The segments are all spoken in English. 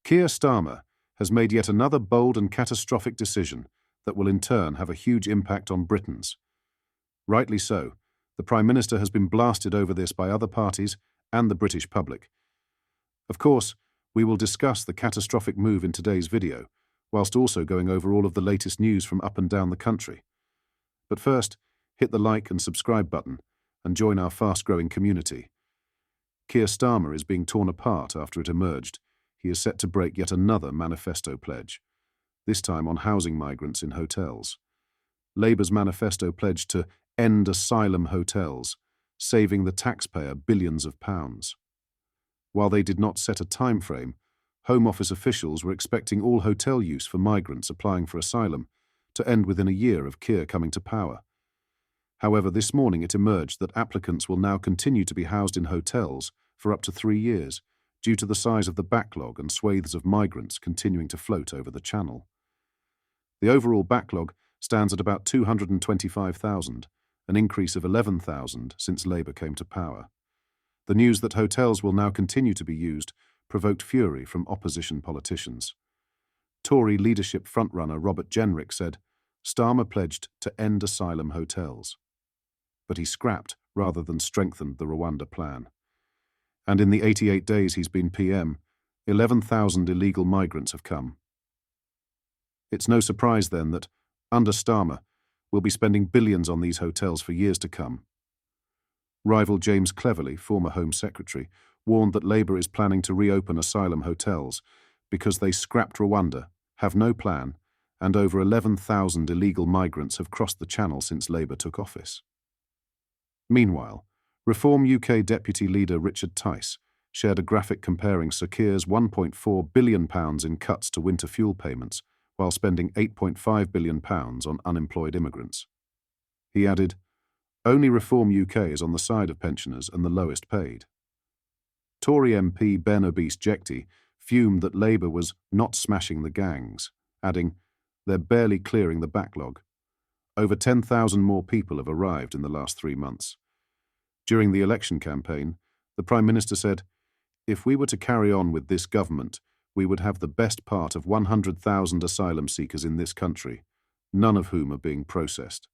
Keir Starmer has made yet another bold and catastrophic decision that will in turn have a huge impact on Britons. Rightly so, the Prime Minister has been blasted over this by other parties and the British public. Of course, we will discuss the catastrophic move in today's video, whilst also going over all of the latest news from up and down the country. But first, hit the like and subscribe button and join our fast-growing community. Keir Starmer is being torn apart after it emerged. He is set to break yet another manifesto pledge, this time on housing migrants in hotels. Labour's manifesto pledged to end asylum hotels, saving the taxpayer billions of pounds. While they did not set a time frame, Home Office officials were expecting all hotel use for migrants applying for asylum to end within a year of Keir coming to power. However, this morning it emerged that applicants will now continue to be housed in hotels for up to 3 years, due to the size of the backlog and swathes of migrants continuing to float over the channel. The overall backlog stands at about 225,000, an increase of 11,000 since Labour came to power. The news that hotels will now continue to be used provoked fury from opposition politicians. Tory leadership frontrunner Robert Jenrick said Starmer pledged to end asylum hotels. But he scrapped rather than strengthened the Rwanda plan. And in the 88 days he's been PM, 11,000 illegal migrants have come. It's no surprise then that, under Starmer, we'll be spending billions on these hotels for years to come. Rival James Cleverly, former Home Secretary, warned that Labour is planning to reopen asylum hotels because they scrapped Rwanda, have no plan, and over 11,000 illegal migrants have crossed the channel since Labour took office. Meanwhile, Reform UK Deputy Leader Richard Tice shared a graphic comparing Sir Keir's £1.4 billion in cuts to winter fuel payments while spending £8.5 billion on unemployed immigrants. He added, "Only Reform UK is on the side of pensioners and the lowest paid." Tory MP Ben Obese-Jekti fumed that Labour was not smashing the gangs, adding, "They're barely clearing the backlog. Over 10,000 more people have arrived in the last 3 months. During the election campaign, the Prime Minister said, "If we were to carry on with this government, we would have the best part of 100,000 asylum seekers in this country, none of whom are being processed.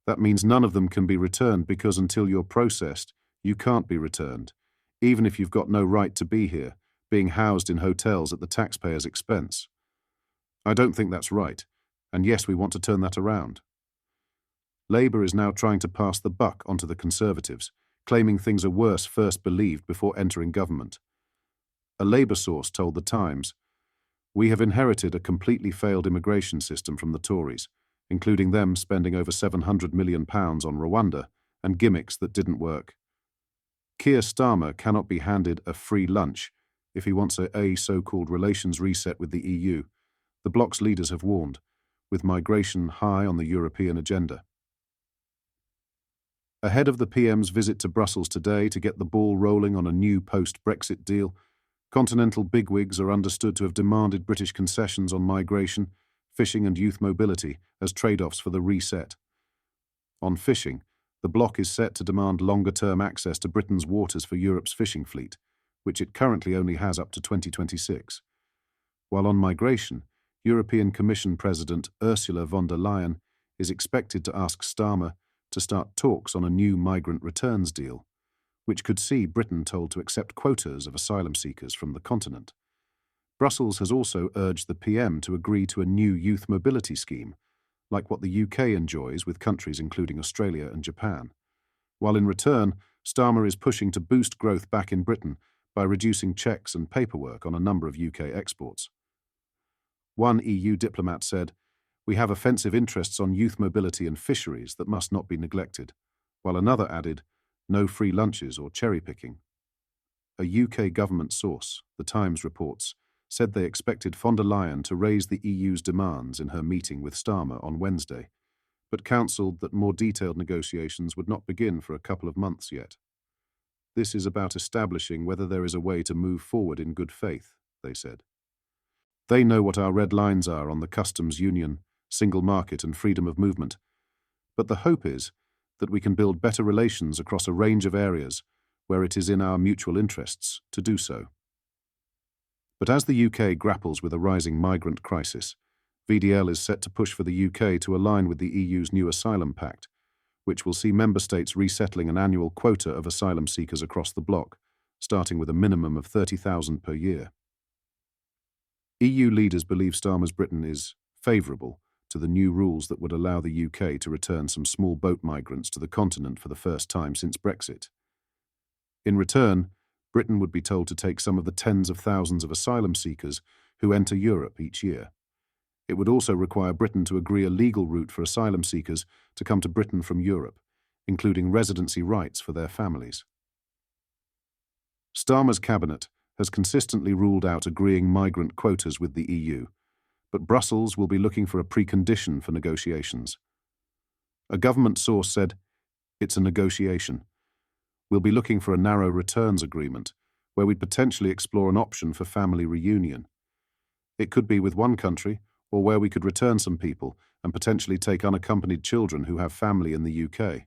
That means none of them can be returned because until you're processed, you can't be returned, even if you've got no right to be here, being housed in hotels at the taxpayer's expense. I don't think that's right, and yes, we want to turn that around." Labour is now trying to pass the buck onto the Conservatives, claiming things are worse first believed before entering government. A Labour source told The Times, "We have inherited a completely failed immigration system from the Tories, including them spending over £700 million on Rwanda and gimmicks that didn't work. Keir Starmer cannot be handed a free lunch if he wants a so-called relations reset with the EU, the bloc's leaders have warned, with migration high on the European agenda." Ahead of the PM's visit to Brussels today to get the ball rolling on a new post-Brexit deal, continental bigwigs are understood to have demanded British concessions on migration, fishing and youth mobility as trade-offs for the reset. On fishing, the bloc is set to demand longer-term access to Britain's waters for Europe's fishing fleet, which it currently only has up to 2026. While on migration, European Commission President Ursula von der Leyen is expected to ask Starmer to start talks on a new migrant returns deal, which could see Britain told to accept quotas of asylum seekers from the continent. Brussels has also urged the PM to agree to a new youth mobility scheme, like what the UK enjoys with countries including Australia and Japan, while in return, Starmer is pushing to boost growth back in Britain by reducing checks and paperwork on a number of UK exports. One EU diplomat said, "We have offensive interests on youth mobility and fisheries that must not be neglected," while another added, "No free lunches or cherry-picking." A UK government source, The Times reports, said they expected von der Leyen to raise the EU's demands in her meeting with Starmer on Wednesday, but counselled that more detailed negotiations would not begin for a couple of months yet. "This is about establishing whether there is a way to move forward in good faith," they said. They know what our red lines are on the customs union, single market and freedom of movement, but the hope is that we can build better relations across a range of areas where it is in our mutual interests to do so. But as the UK grapples with a rising migrant crisis, VDL is set to push for the UK to align with the EU's new Asylum Pact, which will see member states resettling an annual quota of asylum seekers across the bloc, starting with a minimum of 30,000 per year. EU leaders believe Starmer's Britain is favourable to the new rules that would allow the UK to return some small boat migrants to the continent for the first time since Brexit. In return, Britain would be told to take some of the tens of thousands of asylum seekers who enter Europe each year. It would also require Britain to agree a legal route for asylum seekers to come to Britain from Europe, including residency rights for their families. Starmer's cabinet has consistently ruled out agreeing migrant quotas with the EU, but Brussels will be looking for a precondition for negotiations. A government source said, "It's a negotiation. We'll be looking for a narrow returns agreement, where we'd potentially explore an option for family reunion. It could be with one country, or where we could return some people and potentially take unaccompanied children who have family in the UK."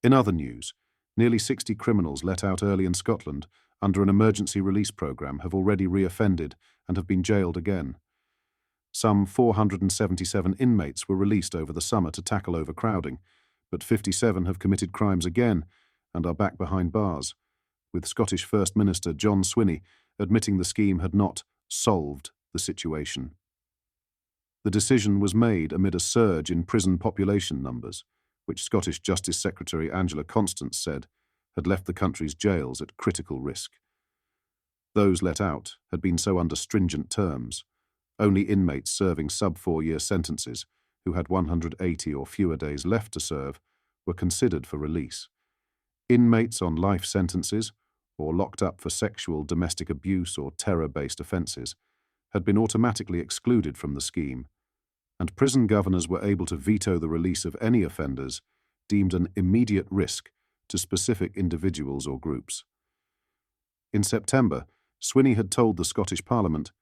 In other news, nearly 60 criminals let out early in Scotland under an emergency release programme have already reoffended and have been jailed again. Some 477 inmates were released over the summer to tackle overcrowding, but 57 have committed crimes again and are back behind bars, with Scottish First Minister John Swinney admitting the scheme had not solved the situation. The decision was made amid a surge in prison population numbers, which Scottish Justice Secretary Angela Constance said had left the country's jails at critical risk. Those let out had been so under stringent terms. Only inmates serving sub-4-year sentences, who had 180 or fewer days left to serve, were considered for release. Inmates on life sentences, or locked up for sexual, domestic abuse or terror-based offences, had been automatically excluded from the scheme, and prison governors were able to veto the release of any offenders deemed an immediate risk to specific individuals or groups. In September, Swinney had told the Scottish Parliament,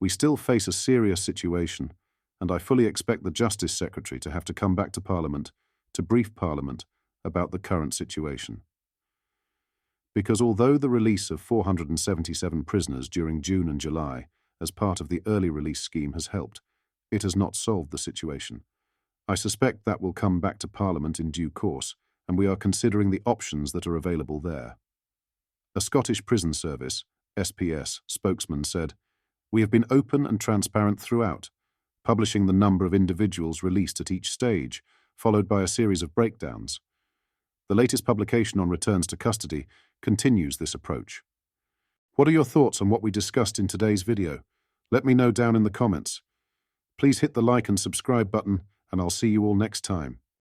"We still face a serious situation, and I fully expect the Justice Secretary to have to come back to Parliament to brief Parliament about the current situation." Because although the release of 477 prisoners during June and July as part of the early release scheme has helped, it has not solved the situation. I suspect that will come back to Parliament in due course, and we are considering the options that are available there. A Scottish Prison Service, SPS, spokesman said, "We have been open and transparent throughout, publishing the number of individuals released at each stage, followed by a series of breakdowns. The latest publication on returns to custody continues this approach." What are your thoughts on what we discussed in today's video? Let me know down in the comments. Please hit the like and subscribe button, and I'll see you all next time.